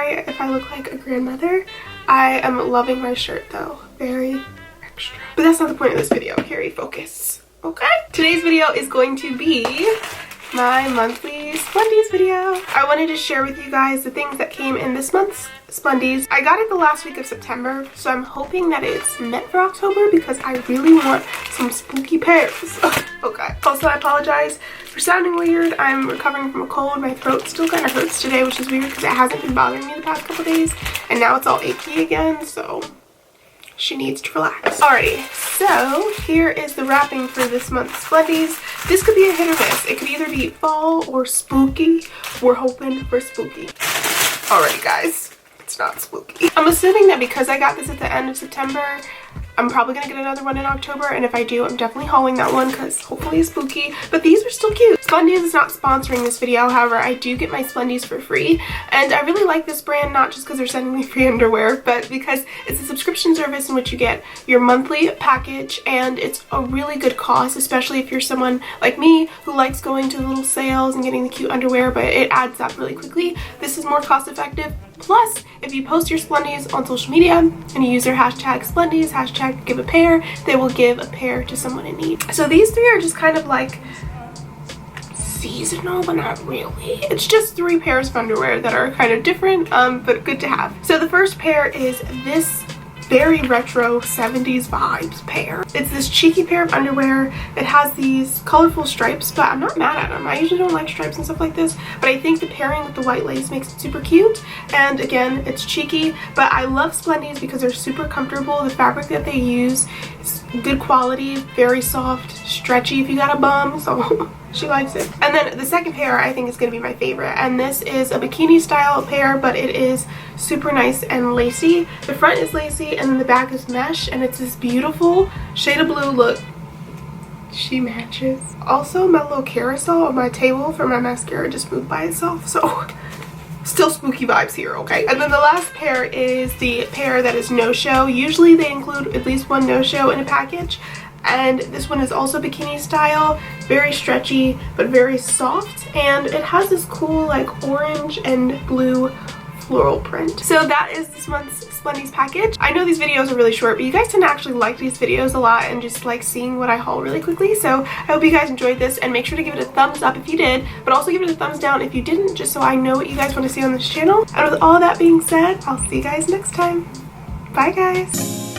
sorry if I look like a grandmother. I am loving my shirt though. Very extra. But that's not the point of this video. Carrie, focus. Okay? Today's video is going to be my monthly Splendies video. I wanted to share with you guys the things that came in this month's Splendies. I got it the last week of September, so I'm hoping that it's meant for October because I really want some spooky pairs. Okay. Also, I apologize for sounding weird. I'm recovering from a cold. My throat still kind of hurts today, which is weird because it hasn't been bothering me the past couple days, and now it's all achy again, so she needs to relax. Alrighty, so here is the wrapping for this month's Splendies. This could be a hit or miss. It could either be fall or spooky. We're hoping for spooky. Alrighty, guys, it's not spooky. I'm assuming that because I got this at the end of September, I'm probably gonna get another one in October, and if I do, I'm definitely hauling that one because hopefully it's spooky. But these are still cute. Splendies is not sponsoring this video, however, I do get my Splendies for free, and I really like this brand, not just because they're sending me free underwear, but because it's a subscription service in which you get your monthly package, and it's a really good cost, especially if you're someone like me who likes going to the little sales and getting the cute underwear, but it adds up really quickly. This is more cost effective. Plus, if you post your Splendies on social media and you use their hashtag Splendies, hashtag give a pair, they will give a pair to someone in need. So these three are just kind of like seasonal, but not really. It's just 3 pairs of underwear that are kind of different, but good to have. So the first pair is this very retro 70s vibes pair. It's this cheeky pair of underwear. It has these colorful stripes, but I'm not mad at them. I usually don't like stripes and stuff like this, but I think the pairing with the white lace makes it super cute. And again, it's cheeky, but I love Splendies because they're super comfortable. The fabric that they use is good quality, very soft, stretchy if you got a bum, so she likes it. And then the second pair I think is going to be my favorite, and this is a bikini style pair, but it is super nice and lacy. The front is lacy and then the back is mesh, and it's this beautiful shade of blue. Look, she matches. Also, my little carousel on my table for my mascara just moved by itself, so still spooky vibes here, okay? And then the last pair is the pair that is no-show. Usually they include at least one no-show in a package, and this one is also bikini style, very stretchy but very soft, and it has this cool like orange and blue floral print. So that is this month's Splendies package. I know these videos are really short, but you guys tend to actually like these videos a lot and just like seeing what I haul really quickly, so I hope you guys enjoyed this, and make sure to give it a thumbs up if you did, but also give it a thumbs down if you didn't, just so I know what you guys want to see on this channel. And with all that being said, I'll see you guys next time. Bye guys.